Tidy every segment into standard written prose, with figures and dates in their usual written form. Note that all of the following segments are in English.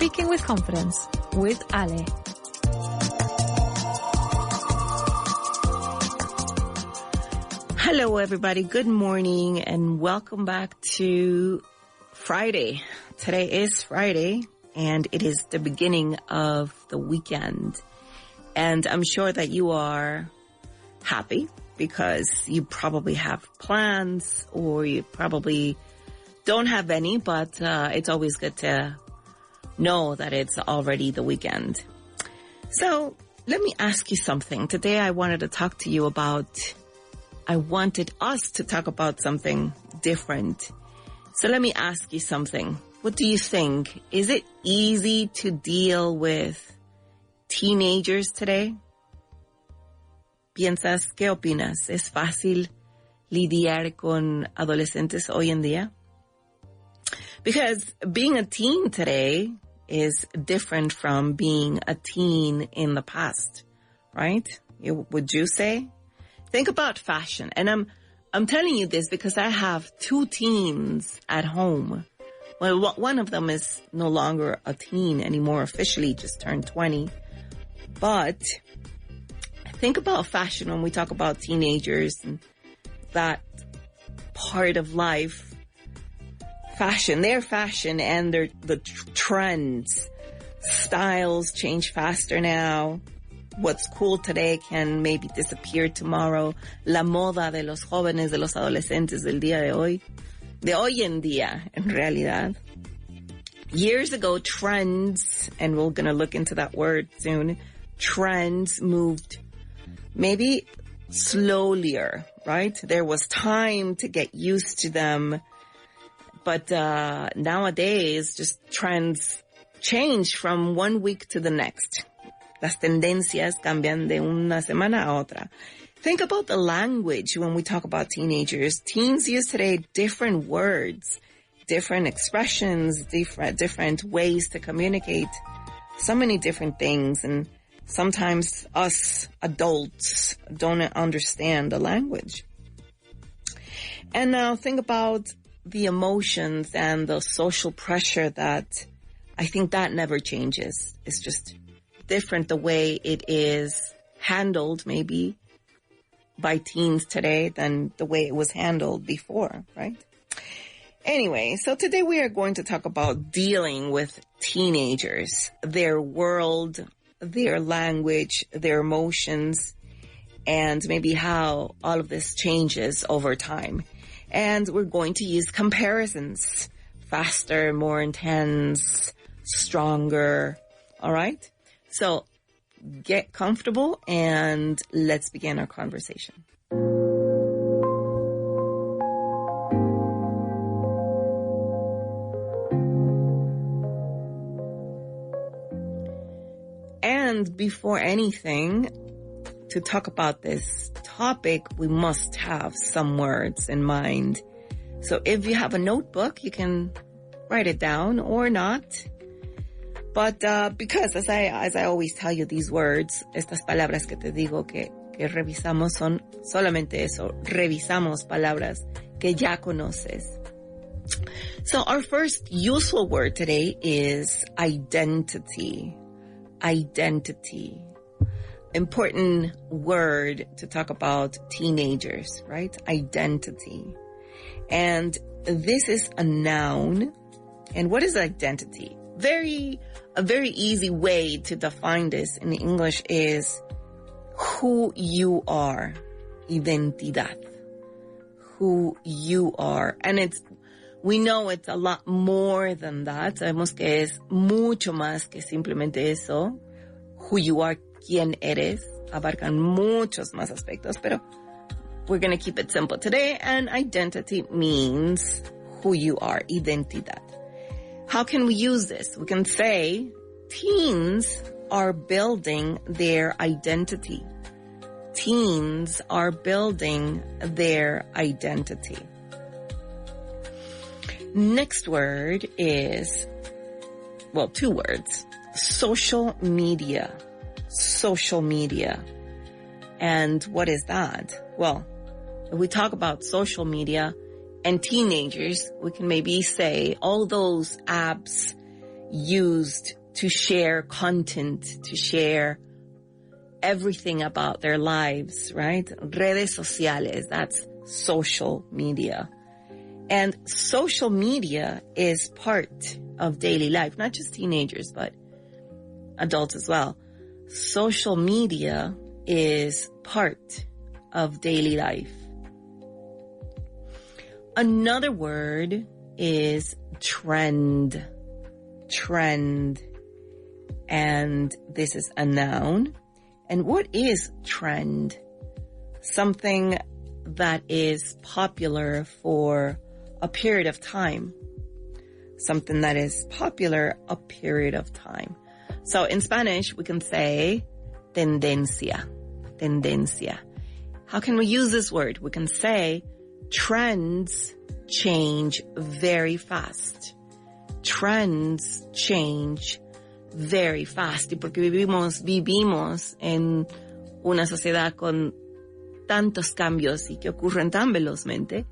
Speaking with Confidence with Ale. Hello, everybody. Good morning and welcome back to Friday. Today is Friday and it is the beginning of the weekend. And I'm sure that you are happy because you probably have plans or you probably don't have any, but it's always good to know that it's already the weekend. So let me ask you something. Today I wanted us to talk about something different. So let me ask you something. What do you think? Is it easy to deal with teenagers today? ¿Piensas, qué opinas? ¿Es fácil lidiar con adolescentes hoy en día? Because being a teen today is different from being a teen in the past, right? Would you say? Think about fashion. And I'm telling you this because I have two teens at home. Well, one of them is no longer a teen anymore, officially just turned 20. But think about fashion when we talk about teenagers and that part of life. Their fashion and the trends. Styles change faster now. What's cool today can maybe disappear tomorrow. La moda de los jóvenes, de los adolescentes del día de hoy en día, en realidad. Years ago, trends, and we're going to look into that word soon, trends moved maybe slowlier, right? There was time to get used to them. But nowadays, just trends change from one week to the next. Las tendencias cambian de una semana a otra. Think about the language when we talk about teenagers. Teens use today different words, different expressions, different ways to communicate. So many different things. And sometimes us adults don't understand the language. And now think about the emotions and the social pressure that I think that never changes. It's just different the way it is handled maybe by teens today than the way it was handled before, right? Anyway, so today we are going to talk about dealing with teenagers, their world, their language, their emotions, and maybe how all of this changes over time. And we're going to use comparisons. Faster, more intense, stronger. All right? So get comfortable and let's begin our conversation. And before anything, to talk about this topic, we must have some words in mind. So if you have a notebook, you can write it down or not. But because as I always tell you, these words, estas palabras que te digo que revisamos son solamente eso, revisamos palabras que ya conoces. So our first useful word today is identity. Identity. Important word to talk about teenagers, right? Identity. And this is a noun. And what is identity? A very easy way to define this in English is who you are. Identidad. Who you are. And we know it's a lot more than that. Sabemos que es mucho más que simplemente eso. Who you are, quién eres, abarcan muchos más aspectos, pero we're going to keep it simple today. And identity means who you are, identidad. How can we use this? We can say teens are building their identity. Teens are building their identity. Next word is, well, two words. Social media. Social media. And what is that? Well, if we talk about social media and teenagers, we can maybe say all those apps used to share content, to share everything about their lives, right? Redes sociales, that's social media. And social media is part of daily life, not just teenagers, but adults as well. Social media is part of daily life. Another word is trend. Trend. And this is a noun. And what is trend? Something that is popular for a period of time. Something that is popular a period of time. So in Spanish, we can say tendencia. Tendencia. How can we use this word? We can say trends change very fast. Trends change very fast. Y porque vivimos en una sociedad con tantos cambios y que ocurren tan velozmente,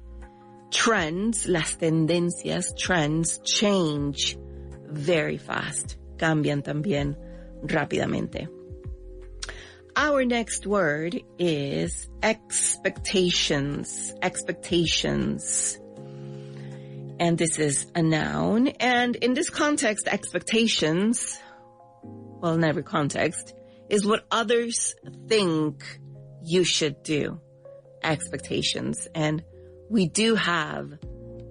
trends, las tendencias, trends change very fast. Cambian también rápidamente. Our next word is expectations. Expectations. And this is a noun. And in this context, expectations, well, in every context, is what others think you should do. Expectations. And we do have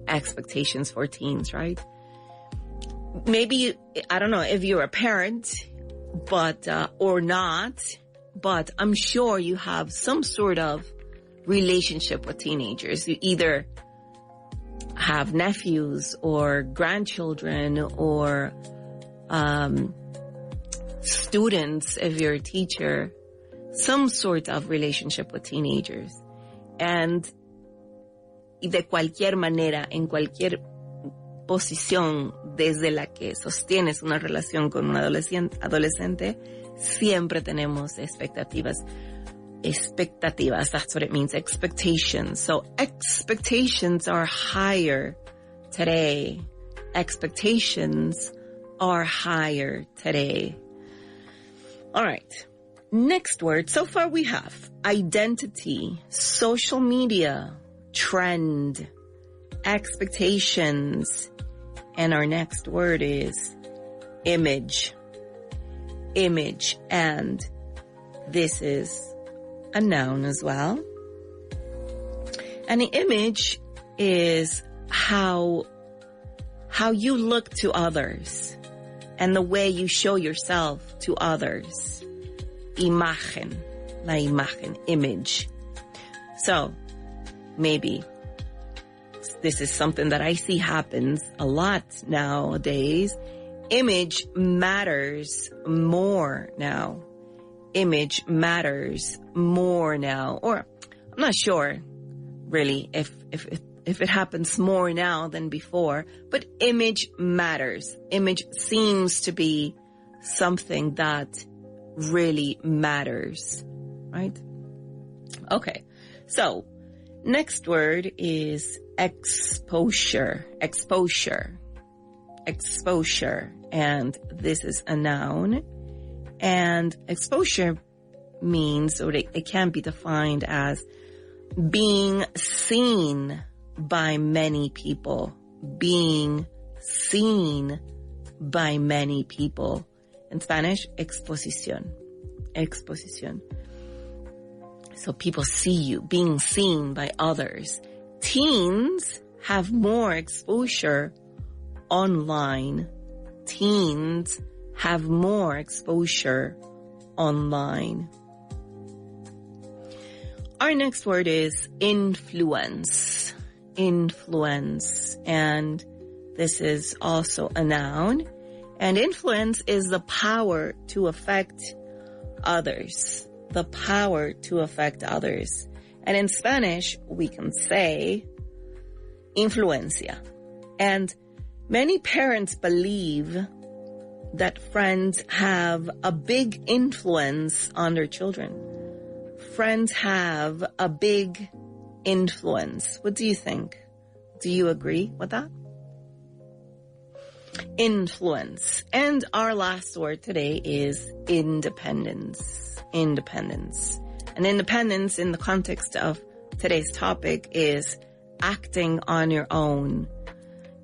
expectations for teens, right? Maybe, I don't know if you're a parent, but, or not, but I'm sure you have some sort of relationship with teenagers. You either have nephews or grandchildren or, students if you're a teacher, some sort of relationship with teenagers. And de cualquier manera, en cualquier posición desde la que sostienes una relación con un adolescente, siempre tenemos expectativas. Expectativas, that's what it means, expectations. So expectations are higher today. Expectations are higher today. All right. Next word. So far we have identity, social media, trend, expectations, and our next word is image. Image, and this is a noun as well. And the image is how you look to others and the way you show yourself to others. Imagen, la imagen, image. So maybe this is something that I see happens a lot nowadays. Image matters more now. Image matters more now. Or I'm not sure really if it happens more now than before, but image matters. Image seems to be something that really matters, right? Okay. So next word is exposure. Exposure. Exposure. And this is a noun. And exposure means, or it can be defined as being seen by many people. Being seen by many people. In Spanish, exposición. Exposición. So people see you, being seen by others. Teens have more exposure online. Teens have more exposure online. Our next word is influence. Influence. And this is also a noun. And influence is the power to affect others. The power to affect others. And in Spanish, we can say influencia. And many parents believe that friends have a big influence on their children. Friends have a big influence. What do you think? Do you agree with that? influence. And our last word today is independence. Independence. And independence in the context of today's topic is acting on your own.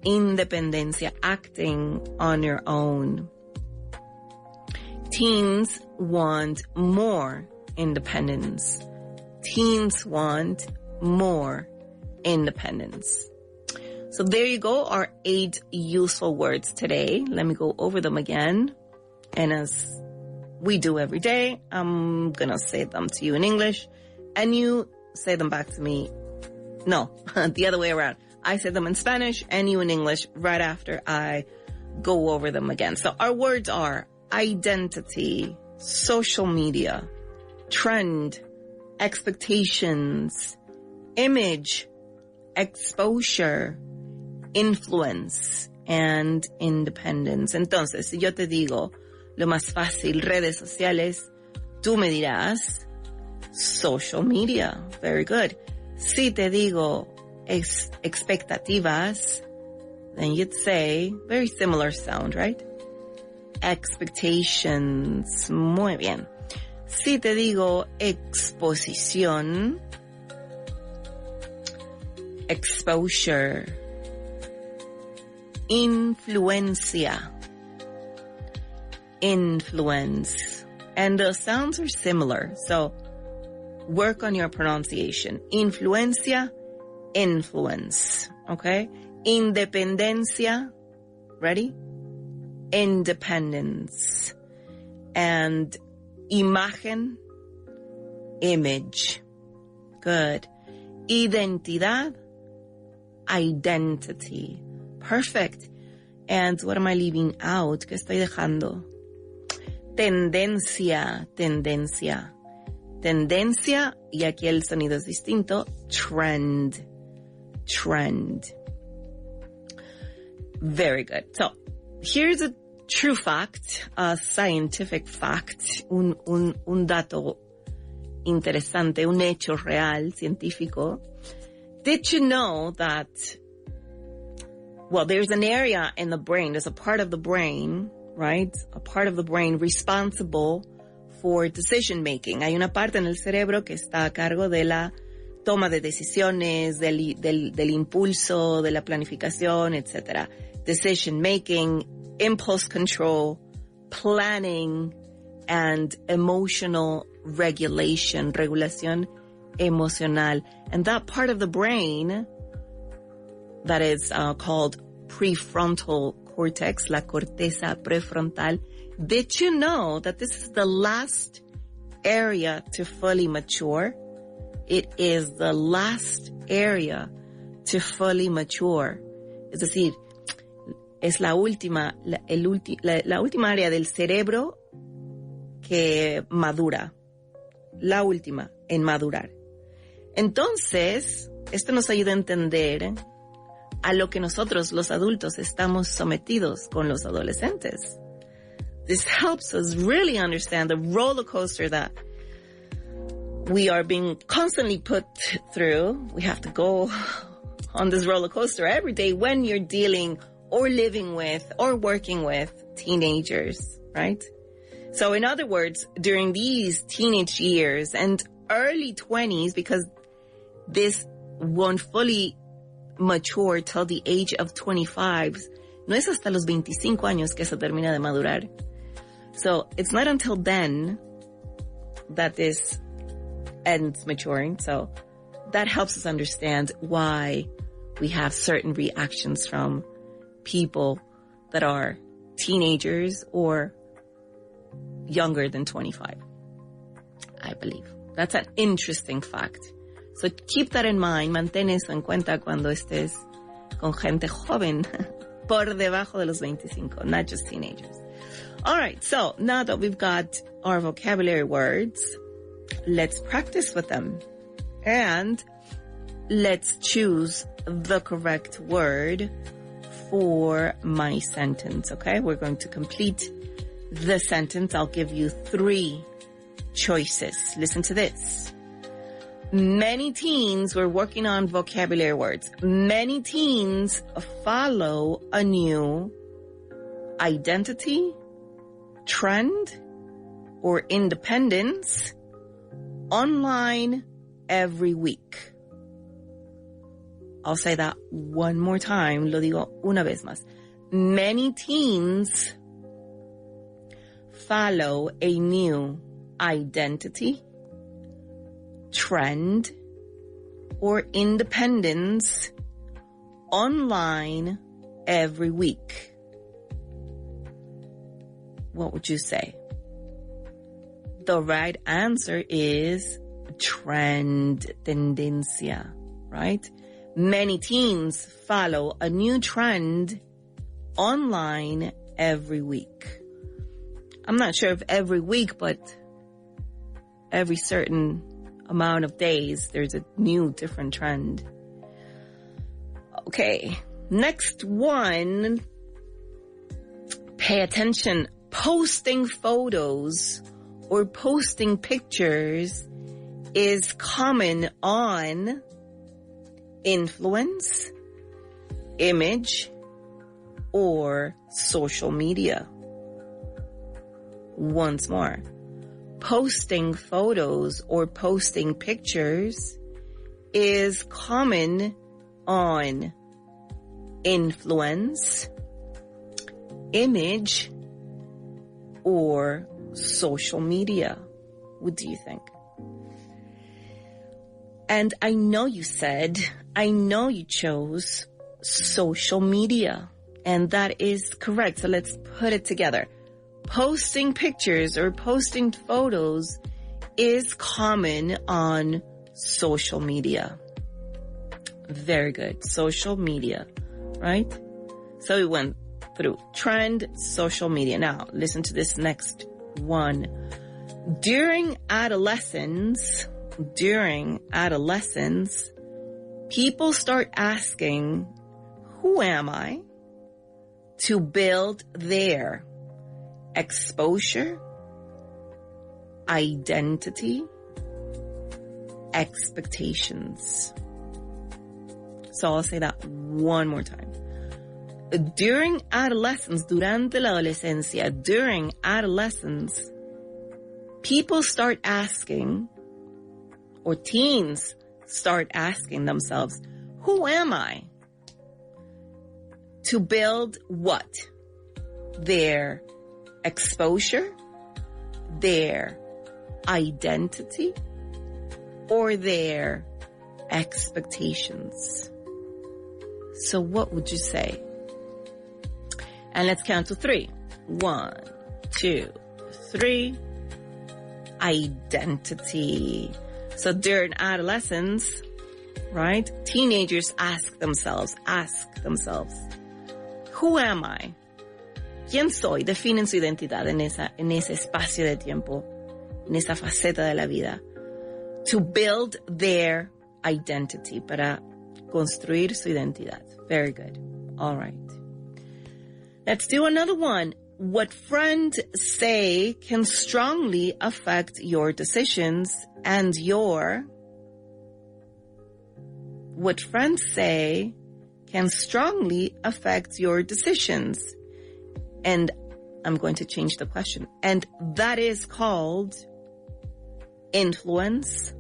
Independencia, acting on your own. Teens want more independence. Teens want more independence. So there you go, our 8 useful words today. Let me go over them again. And as we do every day, I'm going to say them to you in English, and you say them back to me. No, the other way around. I say them in Spanish and you in English right after I go over them again. So our words are identity, social media, trend, expectations, image, exposure, influence, and independence. Entonces, si yo te digo lo más fácil, redes sociales, tú me dirás social media. Very good. Si te digo expectativas, then you'd say, very similar sound, right? Expectations. Muy bien. Si te digo exposición, exposure. Influencia. Influence. And the sounds are similar, so work on your pronunciation. Influencia, influence. Okay? Independencia. Ready? Independence. And imagen, image. Good. Identidad, identity. Perfect. And what am I leaving out? ¿Qué estoy dejando? Tendencia, tendencia. Tendencia, y aquí el sonido es distinto. Trend, trend. Very good. So, here's a true fact, a scientific fact, un dato interesante, un hecho real, científico. Did you know that, well, there's an area in the brain, there's a part of the brain, right? A part of the brain responsible for decision making. Hay una parte en el cerebro que está a cargo de la toma de decisiones, del impulso, de la planificación, etc. Decision making, impulse control, planning, and emotional regulation, regulación emocional. And that part of the brain that is called prefrontal cortex, la corteza prefrontal. Did you know that this is the last area to fully mature? It is the last area to fully mature. Es decir, es la última área del cerebro que madura. La última en madurar. Entonces, esto nos ayuda a entender a lo que nosotros, los adultos, estamos sometidos con los adolescentes. This helps us really understand the roller coaster that we are being constantly put through. We have to go on this roller coaster every day when you're dealing or living with or working with teenagers, right? So in other words, during these teenage years and early 20s, because this won't fully mature till the age of 25, no es hasta los 25 años que se termina de madurar. So it's not until then that this ends maturing. So that helps us understand why we have certain reactions from people that are teenagers or younger than 25, I believe. That's an interesting fact. So keep that in mind. Mantén eso en cuenta cuando estés con gente joven por debajo de los 25, not just teenagers. All right, so now that we've got our vocabulary words, let's practice with them. And let's choose the correct word for my sentence, okay? We're going to complete the sentence. I'll give you 3 choices. Listen to this. Many teens, we're working on vocabulary words. Many teens follow a new identity, trend, or independence online every week. I'll say that one more time. Lo digo una vez más. Many teens follow a new identity, trend, or independence online every week. What would you say? The right answer is trend, tendencia, right? Many teens follow a new trend online every week. I'm not sure if every week, but every certain amount of days, there's a new different trend. Okay, next one. Pay attention. Posting photos or posting pictures is common on influence, image, or social media. Once more. Posting photos or posting pictures is common on influence, image, or social media. What do you think? And I know you chose social media, and that is correct. So let's put it together. Posting pictures or posting photos is common on social media. Very good. Social media, right? So we went through trend, social media. Now, listen to this next one. During adolescence, people start asking, who am I? To build their exposure, identity, expectations. So I'll say that one more time. During adolescence, durante la adolescencia, during adolescence, people start asking, or teens start asking themselves, who am I? To build what? Their exposure, their identity, or their expectations. So what would you say? And let's count to 3. 1, 2, 3. Identity. So during adolescence, right? Teenagers ask themselves, who am I? ¿Quién soy? Definen su identidad en ese espacio de tiempo, en esa faceta de la vida. To build their identity, para construir su identidad. Very good. All right. Let's do another one. What friends say can strongly affect your decisions and what friends say can strongly affect your decisions. And I'm going to change the question. And that is called influence,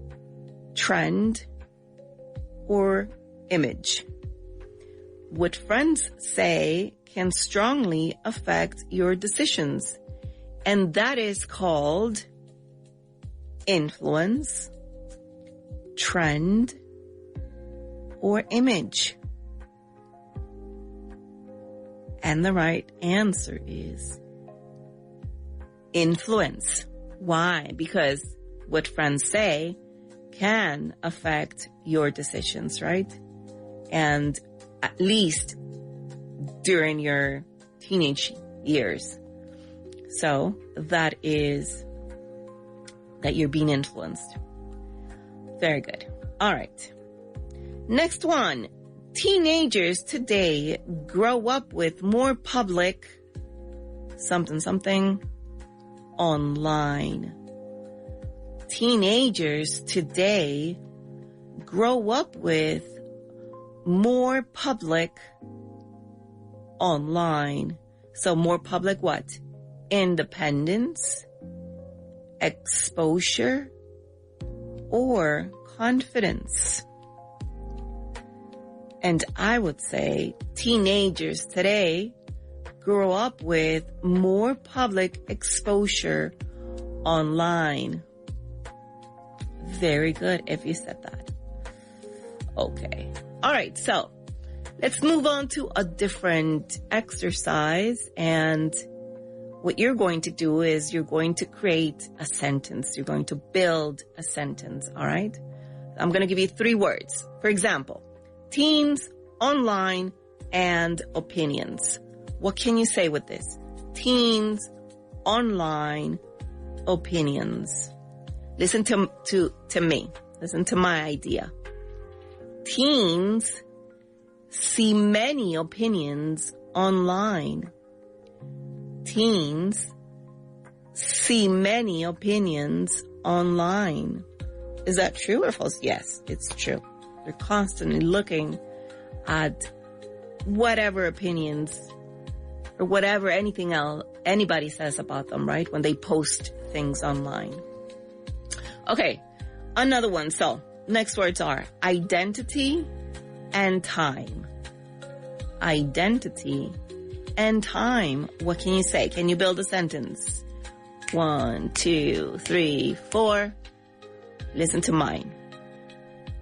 trend, or image. What friends say can strongly affect your decisions. And that is called influence, trend, or image. And the right answer is influence. Why? Because what friends say can affect your decisions, right? And at least during your teenage years. So that is that you're being influenced. Very good. All right. Next one. Teenagers today grow up with more public something online. Teenagers today grow up with more public online So more public what? Independence, exposure, or confidence. And I would say teenagers today grow up with more public exposure online. Very good if you said that. Okay. All right. So let's move on to a different exercise. And what you're going to do is you're going to create a sentence. You're going to build a sentence. All right. I'm going to give you 3 words. For example, teens, online, and opinions. What can you say with this? Teens, online, opinions. Listen to me. Listen to my idea. Teens see many opinions online. Teens see many opinions online. Is that true or false? Yes, it's true. They're constantly looking at whatever opinions or whatever anything else anybody says about them, right? When they post things online. Okay, another one. So next words are identity and time. Identity and time. What can you say? Can you build a sentence? 1, 2, 3, 4. Listen to mine.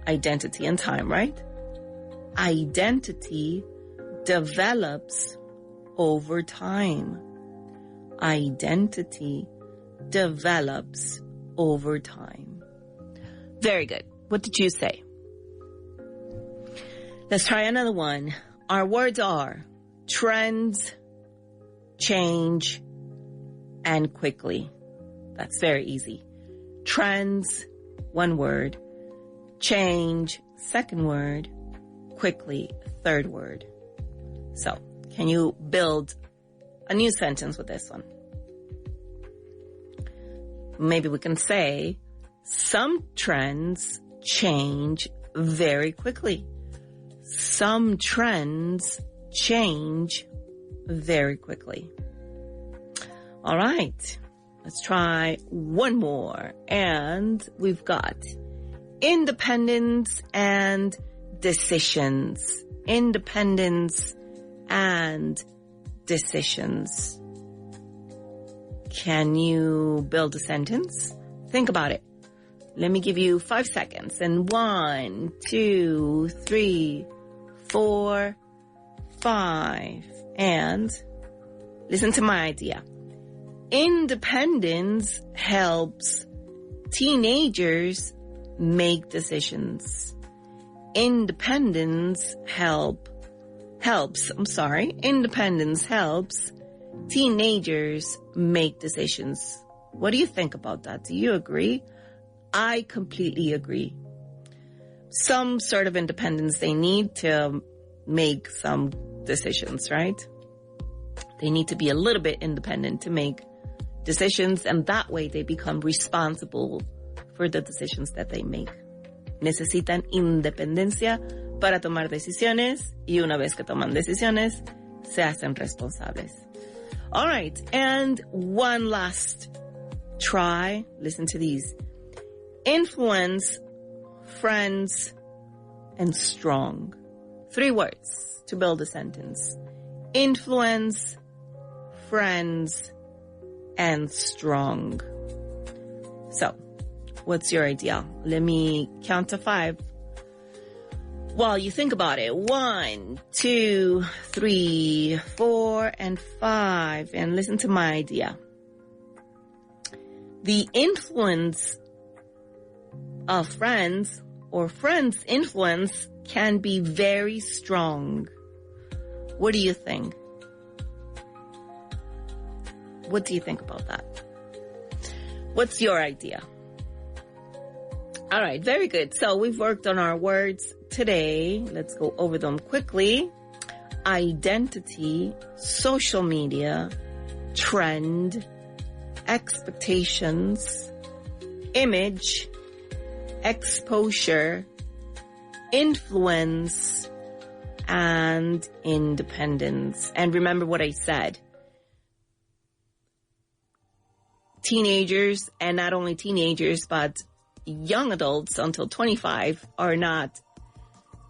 Identity and time, right? Identity develops over time. Identity develops over time. Very good. What did you say? Let's try another one. Our words are trends, change, and quickly. That's very easy. Trends, 1 word. Change, 2nd word. Quickly, 3rd word. So, can you build a new sentence with this one? Maybe we can say, some trends change very quickly. Some trends change very quickly. All right. Let's try one more. And we've got independence and decisions. Independence and decisions. Can you build a sentence? Think about it. Let me give you 5 seconds. And 1, 2, 3, 4, 5. And listen to my idea. Independence helps teenagers make decisions. Independence Independence helps teenagers make decisions. What do you think about that? Do you agree? I completely agree. Some sort of independence they need to make some decisions, right? They need to be a little bit independent to make decisions, and that way they become responsible for the decisions that they make. Necesitan independencia para tomar decisiones, y una vez que toman decisiones, se hacen responsables. All right, and one last try. Listen to these. Influence, friends, and strong. 3 words to build a sentence. Influence, friends, and strong. So, what's your idea? Let me count to 5 while you think about it. 1, 2, 3, 4, and 5. And listen to my idea. The influence of friends or friends' influence can be very strong. What do you think? What do you think about that? What's your idea? All right, very good. So we've worked on our words today. Let's go over them quickly. Identity, social media, trend, expectations, image, exposure, influence, and independence. And remember what I said. teenagers, and not only teenagers, but young adults until 25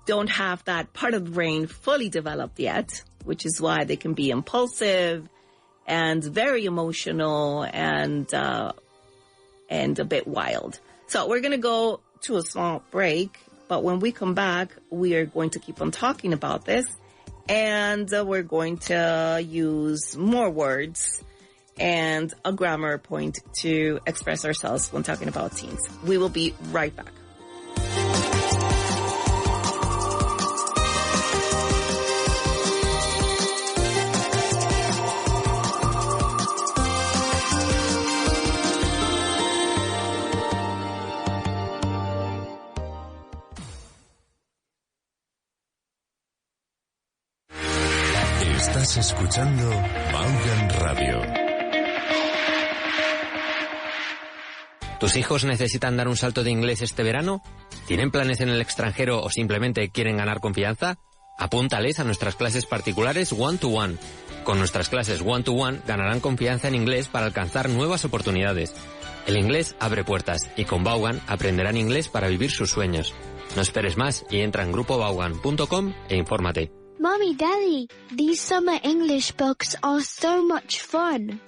don't have that part of the brain fully developed yet, which is why they can be impulsive and very emotional and a bit wild. So we're going to go to a small break, but when we come back, we are going to keep on talking about this, and we're going to use more words and a grammar point to express ourselves when talking about teens. We will be right back. Estás escuchando Vaughan Radio. ¿Tus hijos necesitan dar un salto de inglés este verano? ¿Tienen planes en el extranjero o simplemente quieren ganar confianza? Apúntales a nuestras clases particulares One-to-One. Con nuestras clases One-to-One ganarán confianza en inglés para alcanzar nuevas oportunidades. El inglés abre puertas y con Vaughan aprenderán inglés para vivir sus sueños. No esperes más y entra en grupovaughan.com e infórmate. Mommy, Daddy, these summer English books are so much fun.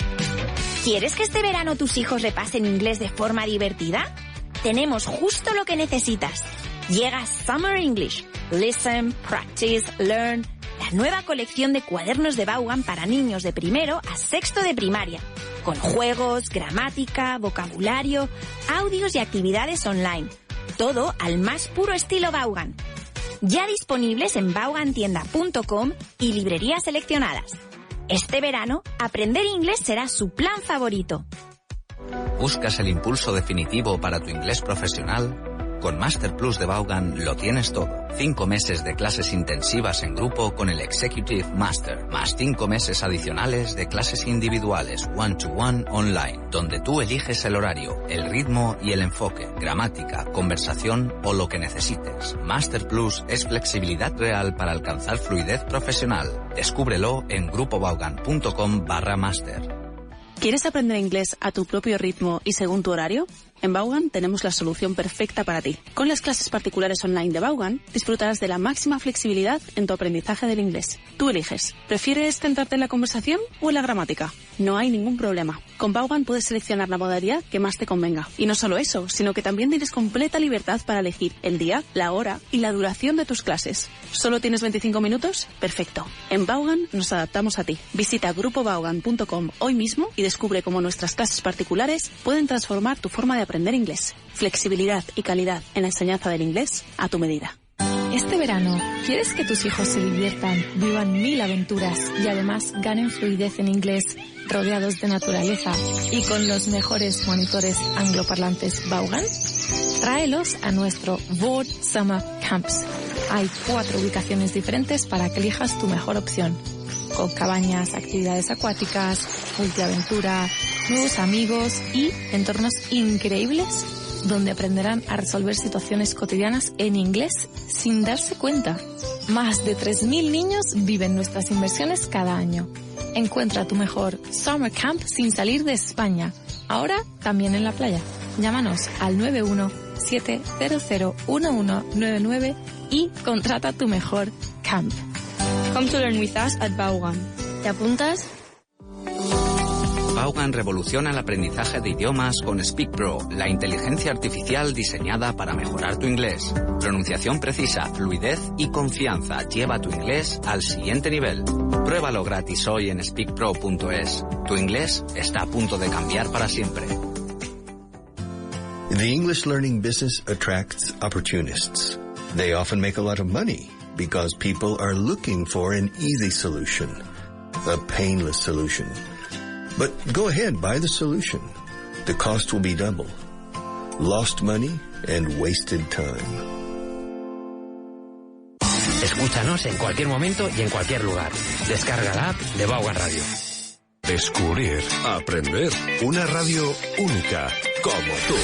¿Quieres que este verano tus hijos repasen inglés de forma divertida? Tenemos justo lo que necesitas. Llega Summer English. Listen, practice, learn. La nueva colección de cuadernos de Vaughan para niños de primero a sexto de primaria. Con juegos, gramática, vocabulario, audios y actividades online. Todo al más puro estilo Vaughan. Ya disponibles en vaughantienda.com y librerías seleccionadas. Este verano, aprender inglés será su plan favorito. ¿Buscas el impulso definitivo para tu inglés profesional? Con Master Plus de Vaughan lo tienes todo. 5 meses de clases intensivas en grupo con el Executive Master, más 5 meses adicionales de clases individuales one-to-one online, donde tú eliges el horario, el ritmo y el enfoque, gramática, conversación o lo que necesites. Master Plus es flexibilidad real para alcanzar fluidez profesional. Descúbrelo en grupovaughan.com/master. ¿Quieres aprender inglés a tu propio ritmo y según tu horario? En Vaughan tenemos la solución perfecta para ti. Con las clases particulares online de Vaughan, disfrutarás de la máxima flexibilidad en tu aprendizaje del inglés. Tú eliges. ¿Prefieres centrarte en la conversación o en la gramática? No hay ningún problema. Con Vaughan puedes seleccionar la modalidad que más te convenga. Y no solo eso, sino que también tienes completa libertad para elegir el día, la hora y la duración de tus clases. ¿Solo tienes 25 minutos? Perfecto. En Vaughan nos adaptamos a ti. Visita grupovaughan.com hoy mismo y descubre cómo nuestras clases particulares pueden transformar tu forma de aprender inglés. Flexibilidad y calidad en la enseñanza del inglés a tu medida. Este verano, ¿quieres que tus hijos se diviertan, vivan 1000 aventuras y además ganen fluidez en inglés, rodeados de naturaleza y con los mejores monitores angloparlantes Vaughan? Tráelos a nuestro Vaughan Summer Camps. Hay 4 ubicaciones diferentes para que elijas tu mejor opción. Con cabañas, actividades acuáticas, multiaventura, nuevos amigos y entornos increíbles donde aprenderán a resolver situaciones cotidianas en inglés sin darse cuenta. Más de 3000 niños viven nuestras inversiones cada año. Encuentra tu mejor Summer Camp sin salir de España. Ahora también en la playa. Llámanos al 917001199 y contrata tu mejor camp. Come to learn with us at Vaughan. ¿Te apuntas? Vaughan revoluciona el aprendizaje de idiomas con Speak Pro, la inteligencia artificial diseñada para mejorar tu inglés. Pronunciación precisa, fluidez y confianza lleva tu inglés al siguiente nivel. Pruébalo gratis hoy en speakpro.es. Tu inglés está a punto de cambiar para siempre. The English learning business attracts opportunists. They often make a lot of money because people are looking for an easy solution, a painless solution. But go ahead, buy the solution. The cost will be double. Lost money and wasted time. Escúchanos en cualquier momento y en cualquier lugar. Descarga la app de Vaughan Radio. Descubrir, aprender, una radio única, como tú.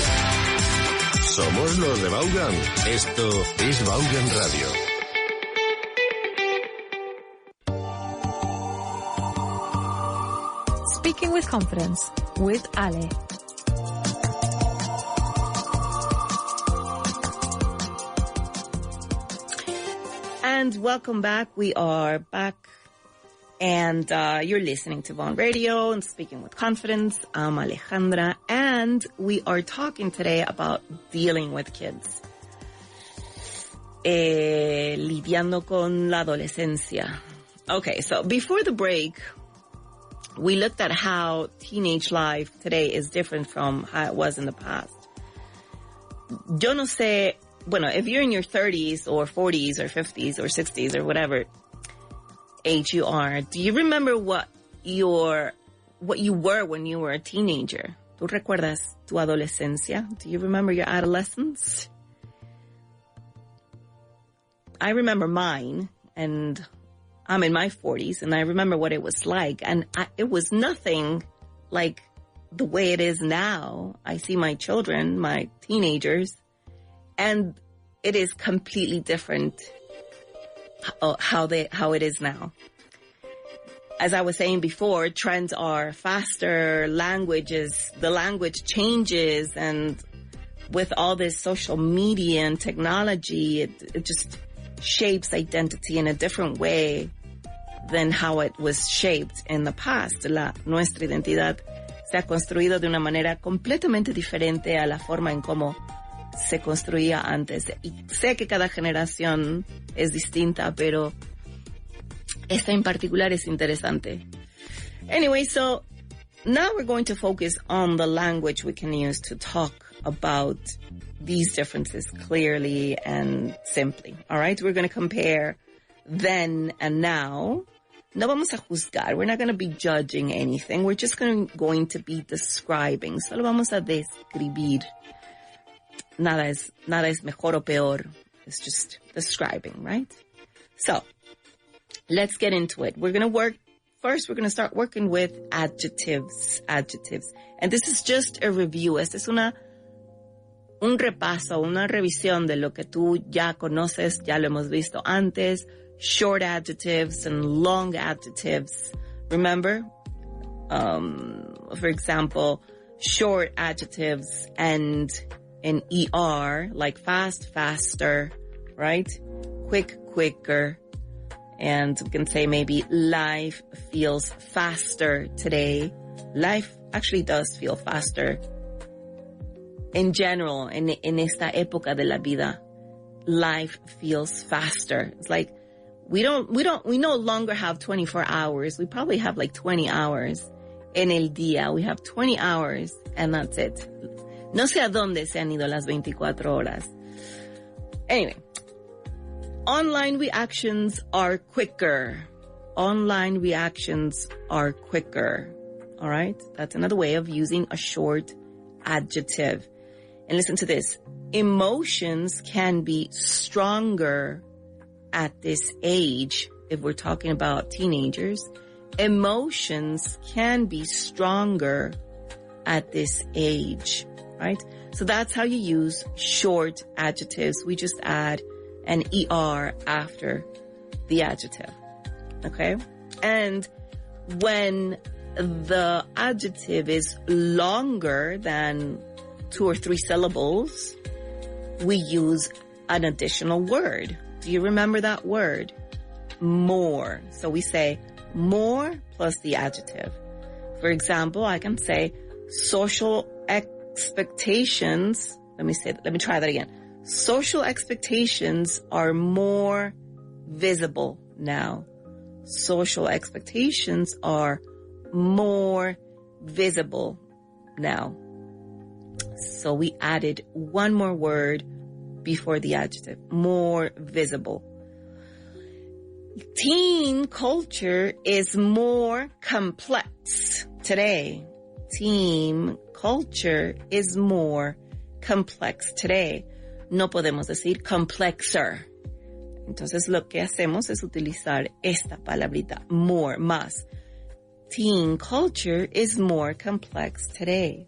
Somos los de Vaughan. Esto es Vaughan Radio. Speaking with confidence with Ale. And welcome back. We are back. And you're listening to Vaughan Radio and Speaking with Confidence. I'm Alejandra. And we are talking today about dealing with kids. Lidiando con la adolescencia. Okay, so before the break, we looked at how teenage life today is different from how it was in the past. Yo no sé, bueno, if you're in your 30s or 40s or 50s or 60s or whatever age you are, do you remember what you were when you were a teenager? ¿Tú recuerdas tu adolescencia? Do you remember your adolescence? I remember mine, and I'm in my 40s, and I remember what it was like, and it was nothing like the way it is now. I see my children, my teenagers, and it is completely different how it is now. As I was saying before, trends are faster, the language changes, and with all this social media and technology, it just shapes identity in a different way than how it was shaped in the past. Nuestra identidad se ha construido de una manera completamente diferente a la forma en cómo se construía antes. Y sé que cada generación es distinta, pero esta en particular es interesante. Anyway, so now we're going to focus on the language we can use to talk about these differences clearly and simply. All right? We're going to compare then and now. No vamos a juzgar. We're not going to be judging anything. We're just going to be describing. Solo vamos a describir. Nada es mejor o peor. It's just describing, right? So, let's get into it. We're going to start working with adjectives. And this is just a review. Este es un repaso, una revisión de lo que tú ya conoces, ya lo hemos visto antes. Short adjectives and long adjectives. Remember? For example, short adjectives end in ER, like fast, faster, right? Quick, quicker. And we can say maybe life feels faster today. Life actually does feel faster. In general, en esta época de la vida, life feels faster. It's like we no longer have 24 hours. We probably have like 20 hours en el día. We have 20 hours and that's it. No sé a dónde se han ido las 24 horas. Anyway, online reactions are quicker. Online reactions are quicker. All right? That's another way of using a short adjective. And listen to this. Emotions can be stronger at this age. If we're talking about teenagers, emotions can be stronger at this age, right? So that's how you use short adjectives. We just add an ER after the adjective, okay? And when the adjective is longer than 2 or 3 syllables, we use an additional word. Do you remember that word? More. So we say more plus the adjective. For example, I can say social expectations. Let me try that again. Social expectations are more visible now. Social expectations are more visible now. So we added one more word before the adjective. More visible. Teen culture is more complex today. Teen culture is more complex today. No podemos decir complexer. Entonces lo que hacemos es utilizar esta palabrita, more, más. Teen culture is more complex today.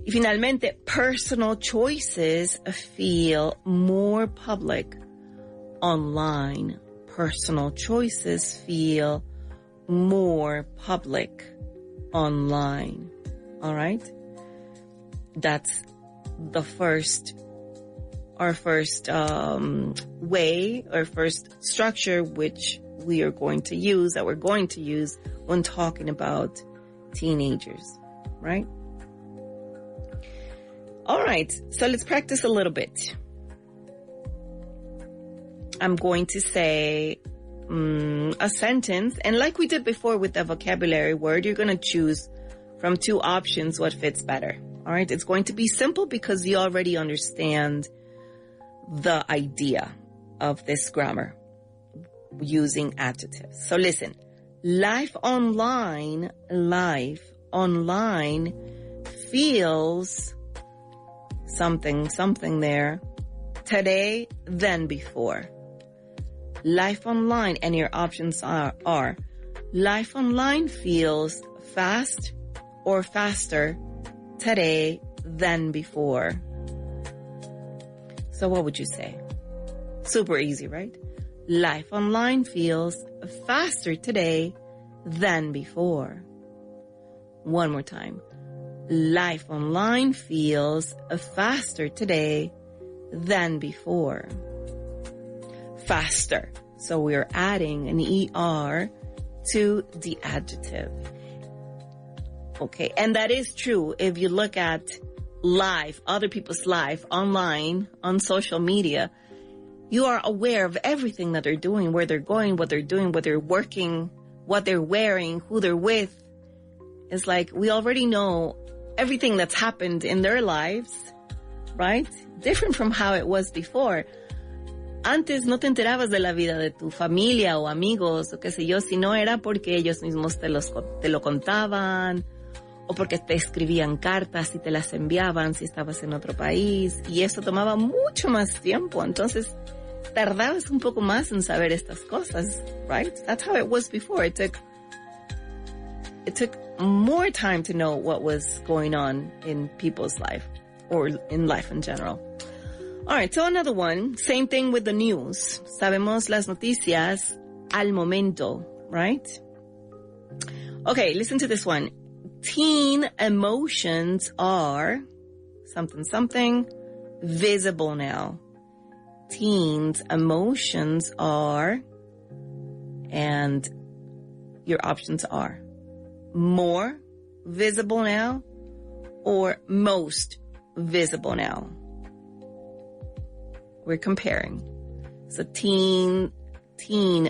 Y finalmente, personal choices feel more public online. Personal choices feel more public online. All right? That's the first our first way or first structure which we're going to use when talking about teenagers, right? All right, so let's practice a little bit. I'm going to say a sentence, and like we did before with the vocabulary word, you're going to choose from two options what fits better. All right, it's going to be simple because you already understand the idea of this grammar using adjectives. So listen, life online feels something there today than before. Life online, and your options are life online feels fast or faster today than before. So what would you say? Super easy, right? Life online feels faster today than before. One more time. Life online feels faster today than before. Faster. So we're adding an ER to the adjective. Okay, and that is true if you look at life, other people's life, online, on social media. You are aware of everything that they're doing, where they're going, what they're doing, what they're working, what they're wearing, who they're with. It's like we already know everything that's happened in their lives, right? Different from how it was before. Antes no te enterabas de la vida de tu familia o amigos o qué sé yo, si no era porque ellos mismos te lo contaban o porque te escribían cartas y te las enviaban si estabas en otro país, y eso tomaba mucho más tiempo. Entonces tardabas un poco más en saber estas cosas, right? That's how it was before. It took more time to know what was going on in people's life or in life in general. All right, so another one, same thing with the news. Sabemos las noticias al momento, right? Okay, listen to this one. Teen emotions are something visible now. Teens' emotions are, and your options are more visible now or most visible now. We're comparing. So teen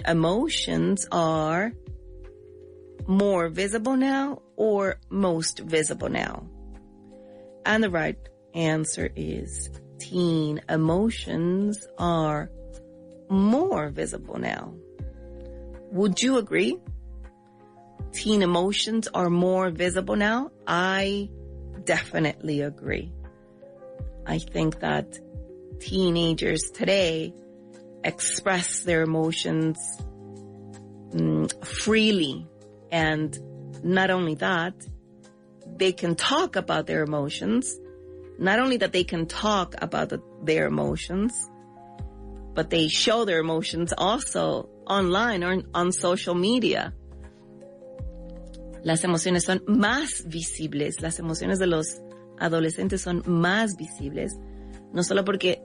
emotions are more visible now or most visible now. And the right answer is teen emotions are more visible now. Would you agree? Teen emotions are more visible now? I definitely agree. I think that teenagers today express their emotions freely. And not only that, they can talk about their emotions. Not only that they can talk about their emotions, but they show their emotions also online or on social media. Las emociones son más visibles. Las emociones de los adolescentes son más visibles. No solo porque,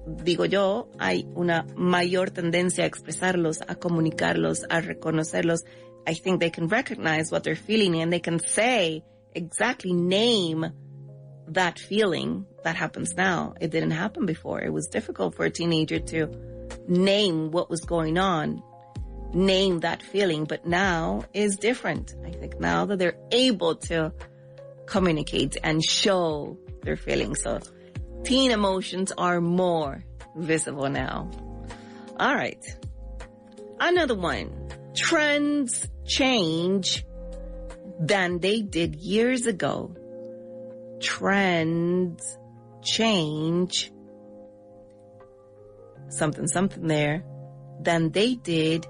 digo yo, hay una mayor tendencia a expresarlos, a comunicarlos, a reconocerlos. I think they can recognize what they're feeling and they can say, exactly name that feeling that happens now. It didn't happen before. It was difficult for a teenager to name what was going on, name that feeling, but now is different. I think now that they're able to communicate and show their feelings. So teen emotions are more visible now. All right. Another one. Trends change than they did years ago. Trends change something there than they did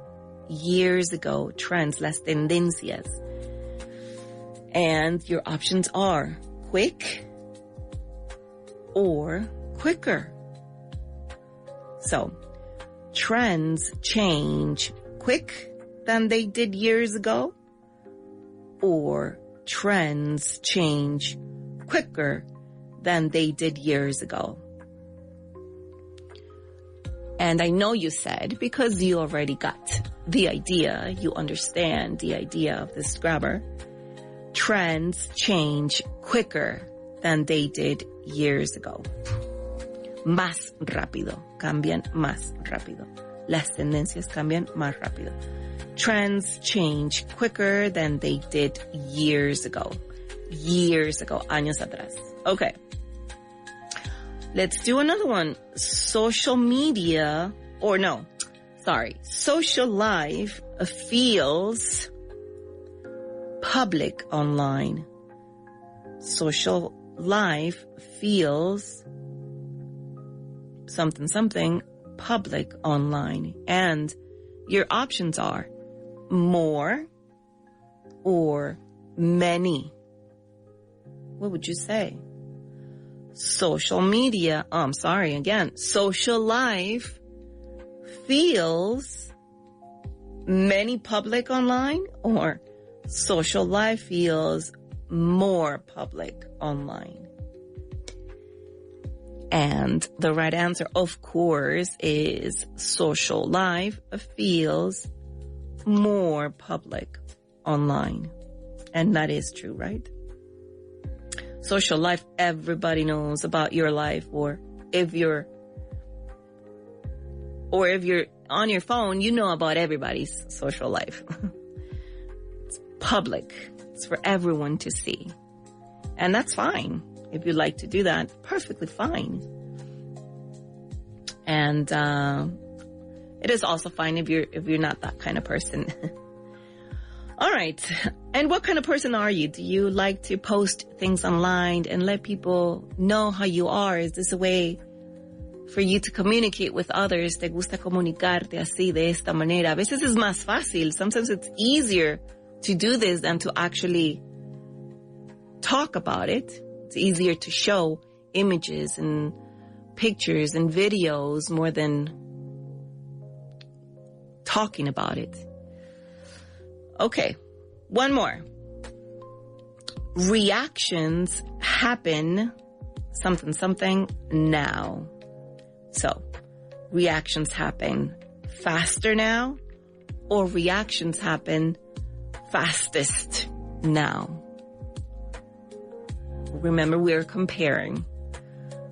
years ago. Trends, las tendencias. And your options are quick or quicker. So, trends change quick than they did years ago, or trends change quicker than they did years ago. And I know you said, because you already got the idea, you understand the idea of this grammar, trends change quicker than they did years ago. Más rápido. Cambian más rápido. Las tendencias cambian más rápido. Trends change quicker than they did years ago. Years ago. Años atrás. Okay. Let's do another one. Social life feels public online. Social life feels something public online. And your options are more or many. What would you say? Social life feels many public online, or social life feels more public online. And the right answer, of course, is social life feels more public online. And that is true, right? Social life, everybody knows about your life, or if you're on your phone, you know about everybody's social life. It's public. It's for everyone to see. And that's fine. If you like to do that, perfectly fine. And it is also fine if you're not that kind of person. All right. And what kind of person are you? Do you like to post things online and let people know how you are? Is this a way for you to communicate with others? ¿Te gusta comunicarte así, de esta manera? A veces es más fácil. Sometimes it's easier to do this than to actually talk about it. It's easier to show images and pictures and videos more than talking about it. Okay, one more. Reactions happen something now. So, reactions happen faster now, or reactions happen fastest now. Remember, we're comparing.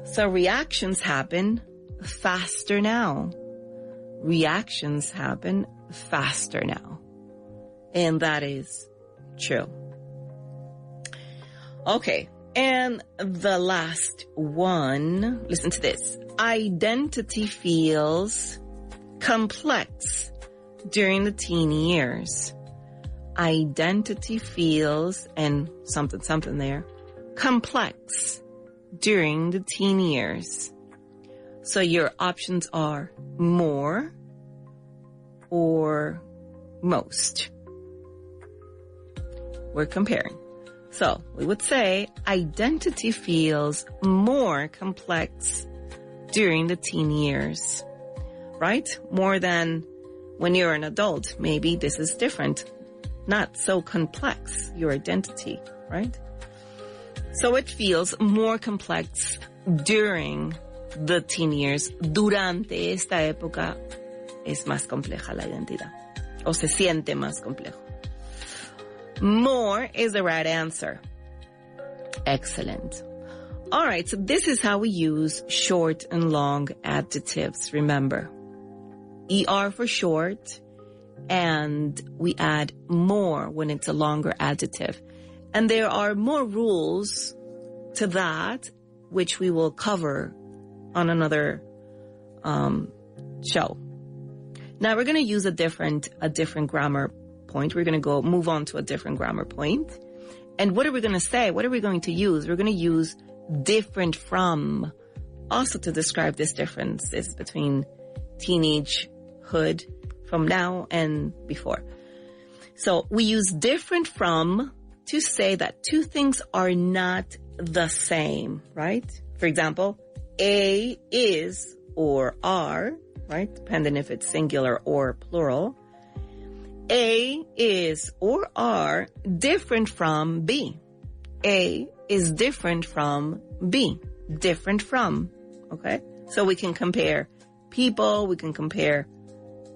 So reactions happen faster now. Reactions happen faster now. And that is true. Okay. And the last one, listen to this. Identity feels complex during the teen years. Identity feels, and something there, complex during the teen years. So your options are more or most. We're comparing. So we would say identity feels more complex during the teen years, right? More than when you're an adult. Maybe this is different. Not so complex, your identity, right? So it feels more complex during the teen years. Durante esta época es más compleja la identidad. O se siente más complejo. More is the right answer. Excellent. All right, so this is how we use short and long adjectives, remember. ER for short, and we add more when it's a longer adjective. And there are more rules to that, which we will cover on another show. Now we're going to use a different grammar point. We're going to move on to a different grammar point. And what are we going to say? What are we going to use? We're going to use different from, also to describe this differences between teenagehood, from now and before. So we use different from to say that two things are not the same, right? For example, A is or are, right? Depending if it's singular or plural. A is or are different from B. A is different from B. Different from, okay? So we can compare people. We can compare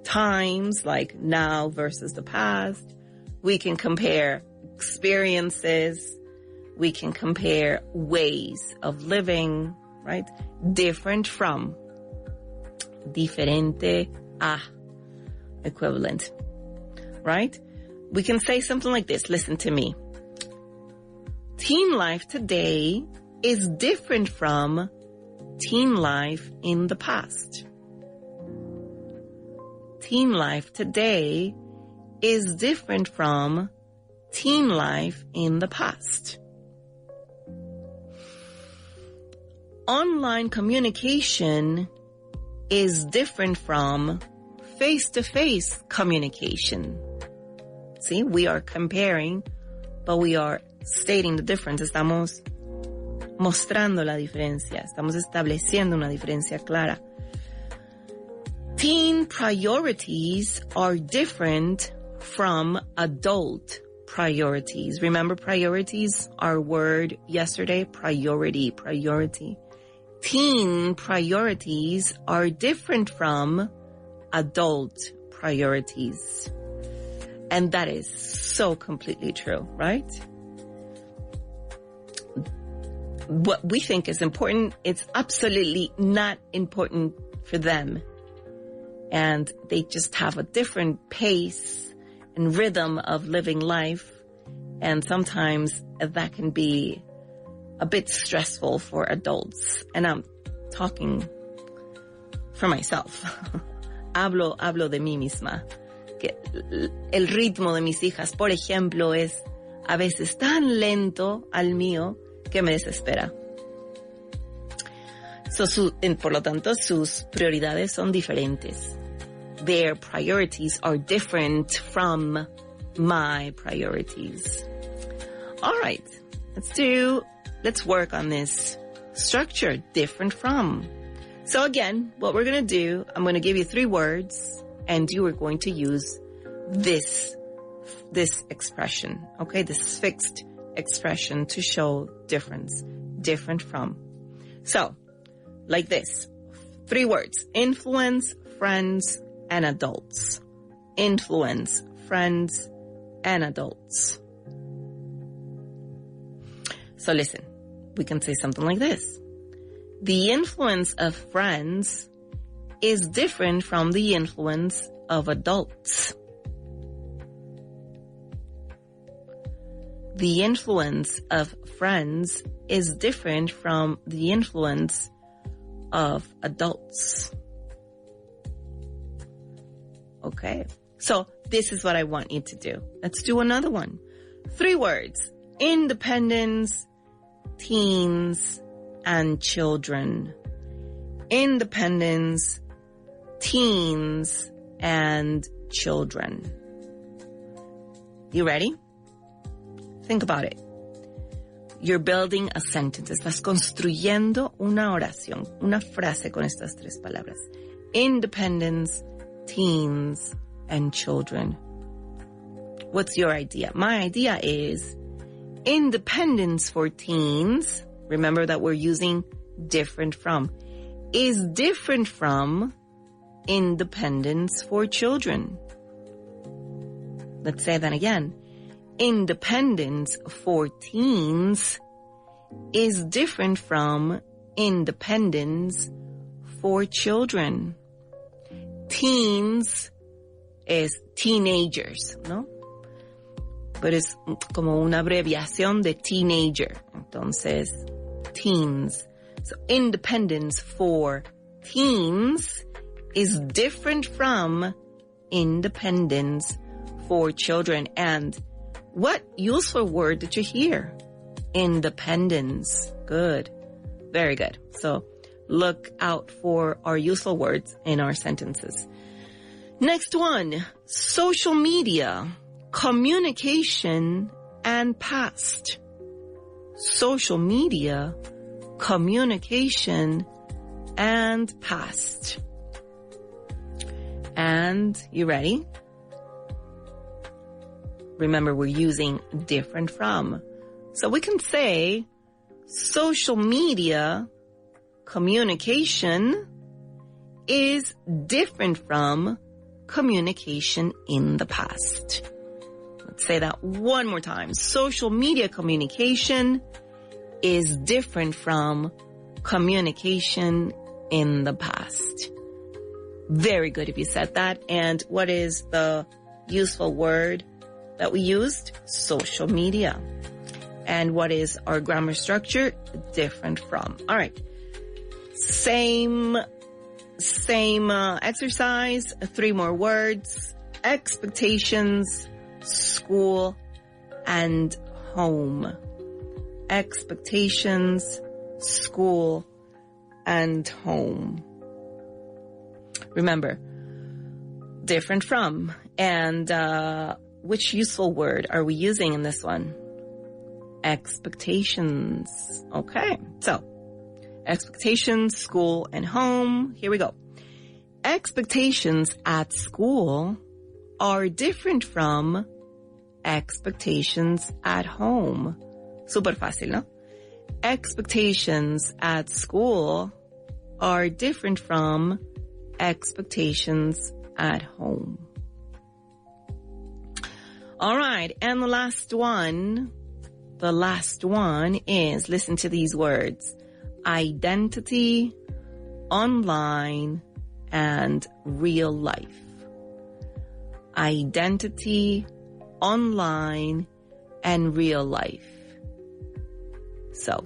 times, like now versus the past. We can compare experiences. We can compare ways of living, right? Different from. Diferente a. Equivalent, right? We can say something like this. Listen to me. Teen life today is different from teen life in the past. Teen life today is different from teen life in the past. Online communication is different from face-to-face communication. See, we are comparing, but we are stating the difference. Estamos mostrando la diferencia. Estamos estableciendo una diferencia clara. Teen priorities are different from adult priorities. Remember priorities? Our word yesterday, priority. Teen priorities are different from adult priorities. And that is so completely true, right? What we think is important, it's absolutely not important for them. And they just have a different pace and rhythm of living life. And sometimes that can be a bit stressful for adults. And I'm talking for myself. Hablo de mí misma. Que el ritmo de mis hijas, por ejemplo, es a veces tan lento al mío que me desespera. Por lo tanto, sus prioridades son diferentes. Their priorities are different from my priorities. All right, let's work on this structure, different from. So again, what we're going to do, I'm going to give you 3 words, and you are going to use this expression, okay? This fixed expression to show difference, different from. So, like this, 3 words: influence, friends, and adults. Influence, friends, and adults. So listen, we can say something like this. The influence of friends is different from the influence of adults. The influence of friends is different from the influence of adults. Okay, so this is what I want you to do. Let's do another one. 3 words: independence, teens, and children. Independence, teens, and children. You ready? Think about it. You're building a sentence. Estás construyendo una oración, una frase con estas 3 palabras. Independence, teens, and children. What's your idea? My idea is independence for teens. Remember that we're using different from. Is different from independence for children. Let's say that again. Independence for teens is different from independence for children. Teens es teenagers, ¿no? Pero es como una abreviación de teenager. Entonces, teens. So independence for teens is different from independence for children. And what useful word did you hear? Independence. Good. Very good. So look out for our useful words in our sentences. Next one, social media, communication, and past. Social media, communication, and past. And you ready? Remember, we're using different from. So we can say social media, communication, is different from communication in the past. Let's say that one more time. Social media communication is different from communication in the past. Very good if you said that. And what is the useful word that we used? Social media. And what is our grammar structure? Different from. All right. Same exercise. 3 more words. Expectations, school, and home. Expectations, school, and home. Remember, different from. And which useful word are we using in this one? Expectations. Okay, so expectations, school, and home. Here we go. Expectations at school are different from expectations at home. Super fácil, ¿no? Expectations at school are different from expectations at home. All right, and the last one is, listen to these words: identity, online, and real life. Identity, online, and real life. So,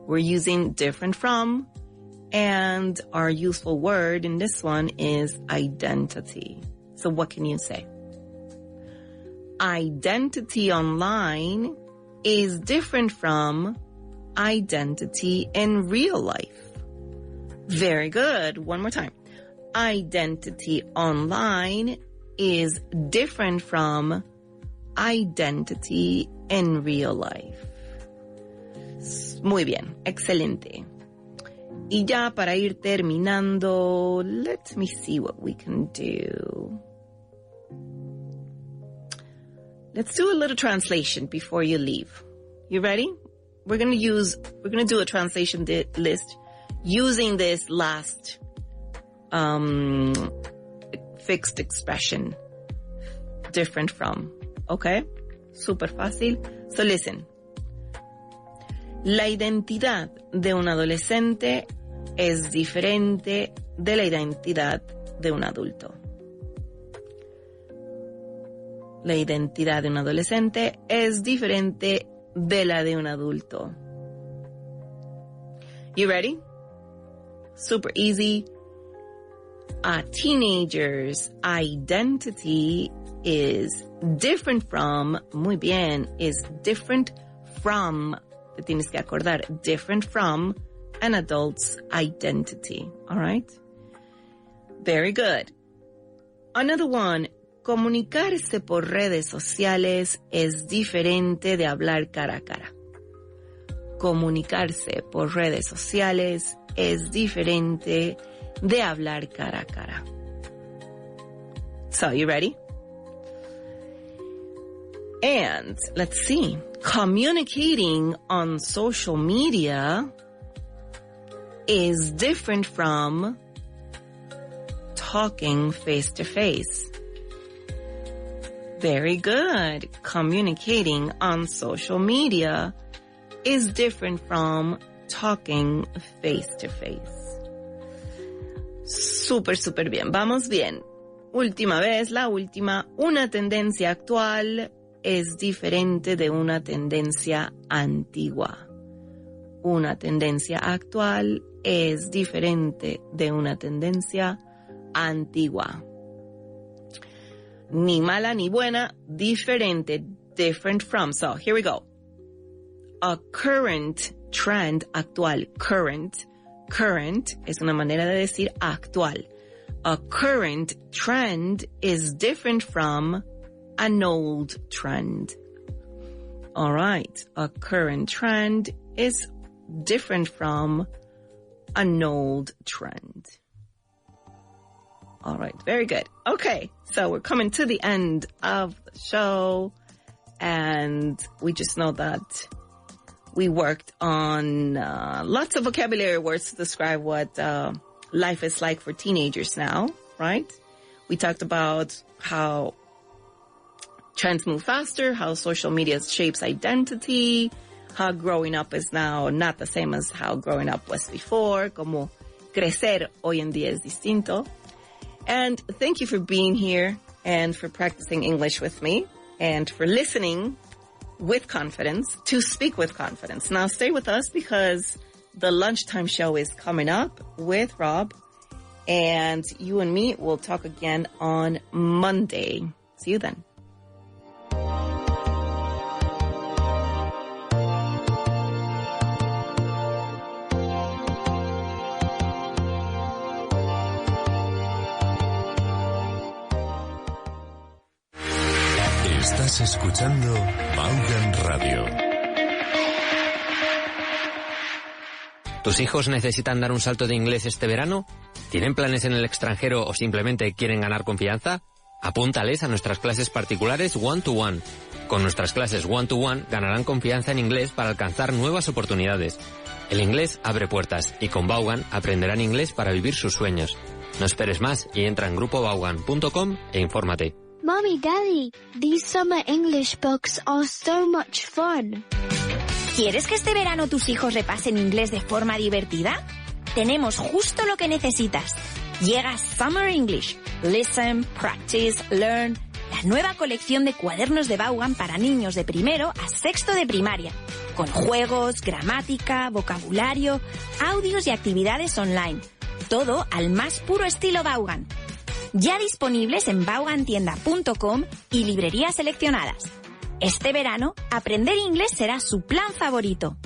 we're using different from, and our useful word in this one is identity. So what can you say? Identity online is different from identity in real life. Very good. One more time. Identity online is different from identity in real life. Muy bien. Excelente. Y ya para ir terminando, let me see what we can do. Let's do a little translation before you leave. You ready? We're going to do a translation list using this last fixed expression, different from. Okay? Super fácil. So listen. La identidad de un adolescente es diferente de la identidad de un adulto. La identidad de un adolescente es diferente de la de un adulto. You ready? Super easy. A teenager's identity is different from, muy bien, is different from, te tienes que acordar, different from an adult's identity. All right? Very good. Another one. Comunicarse por redes sociales es diferente de hablar cara a cara. Comunicarse por redes sociales es diferente de hablar cara a cara. So, you ready? And let's see. Communicating on social media is different from talking face to face. Very good. Communicating on social media is different from talking face to face. Súper, súper bien. Vamos bien. Última vez, la última. Una tendencia actual es diferente de una tendencia antigua. Una tendencia actual es diferente de una tendencia antigua. Ni mala ni buena, diferente, different from. So, here we go. A current trend, actual, current es una manera de decir actual. A current trend is different from an old trend. All right. A current trend is different from an old trend. All right. Very good. Okay. So we're coming to the end of the show, and we just know that we worked on lots of vocabulary words to describe what life is like for teenagers now, right? We talked about how trends move faster, how social media shapes identity, how growing up is now not the same as how growing up was before, como crecer hoy en día es distinto. And thank you for being here and for practicing English with me and for listening with confidence to speak with confidence. Now stay with us because the lunchtime show is coming up with Rob, and you and me will talk again on Monday. See you then. Estás escuchando Vaughan Radio. ¿Tus hijos necesitan dar un salto de inglés este verano? ¿Tienen planes en el extranjero o simplemente quieren ganar confianza? Apúntales a nuestras clases particulares One-to-One. Con nuestras clases One-to-One ganarán confianza en inglés para alcanzar nuevas oportunidades. El inglés abre puertas y con Vaughan aprenderán inglés para vivir sus sueños. No esperes más y entra en grupovaughan.com e infórmate. Mommy, Daddy, these summer English books are so much fun. ¿Quieres que este verano tus hijos repasen inglés de forma divertida? Tenemos justo lo que necesitas. Llega Summer English. Listen, practice, learn. La nueva colección de cuadernos de Vaughan para niños de primero a sexto de primaria. Con juegos, gramática, vocabulario, audios y actividades online. Todo al más puro estilo Vaughan. Ya disponibles en vaughantienda.com y librerías seleccionadas. Este verano, aprender inglés será su plan favorito.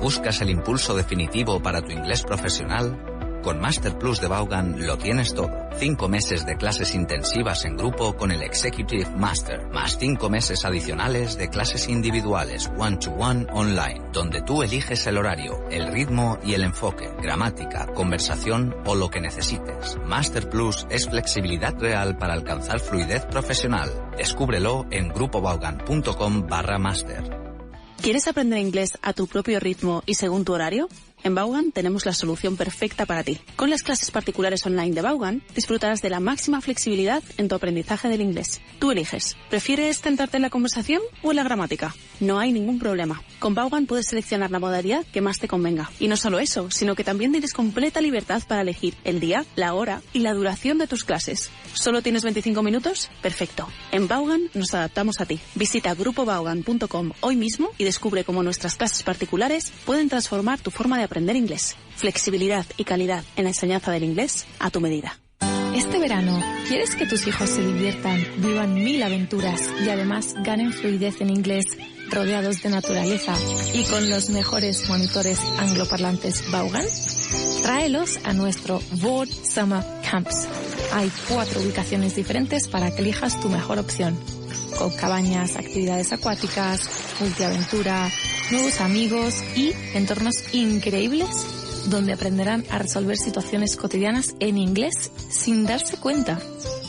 ¿Buscas el impulso definitivo para tu inglés profesional? Con Master Plus de Vaughan lo tienes todo. 5 meses de clases intensivas en grupo con el Executive Master, más 5 meses adicionales de clases individuales one-to-one online, donde tú eliges el horario, el ritmo y el enfoque, gramática, conversación o lo que necesites. Master Plus es flexibilidad real para alcanzar fluidez profesional. Descúbrelo en grupovaughan.com/master. ¿Quieres aprender inglés a tu propio ritmo y según tu horario? En Vaughan tenemos la solución perfecta para ti. Con las clases particulares online de Vaughan disfrutarás de la máxima flexibilidad en tu aprendizaje del inglés. Tú eliges. ¿Prefieres centrarte en la conversación o en la gramática? No hay ningún problema. Con Vaughan puedes seleccionar la modalidad que más te convenga. Y no solo eso, sino que también tienes completa libertad para elegir el día, la hora y la duración de tus clases. ¿Solo tienes 25 minutos? Perfecto. En Vaughan nos adaptamos a ti. Visita grupovaughan.com hoy mismo y descubre cómo nuestras clases particulares pueden transformar tu forma de aprender inglés. Flexibilidad y calidad en la enseñanza del inglés a tu medida. Este verano, ¿quieres que tus hijos se diviertan, vivan 1000 aventuras y además ganen fluidez en inglés, rodeados de naturaleza y con los mejores monitores angloparlantes Vaughan? Tráelos a nuestro Vaughan Summer Camps. Hay 4 ubicaciones diferentes para que elijas tu mejor opción. Con cabañas, actividades acuáticas, multiaventura, nuevos amigos y entornos increíbles donde aprenderán a resolver situaciones cotidianas en inglés sin darse cuenta.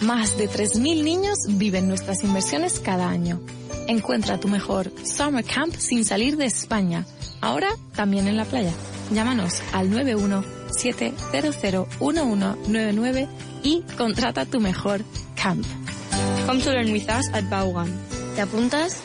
Más de 3000 niños viven nuestras inversiones cada año. Encuentra tu mejor Summer Camp sin salir de España, ahora también en la playa. Llámanos al 917001199 y contrata tu mejor camp. Come to learn with us at Vaughan. ¿Te apuntas?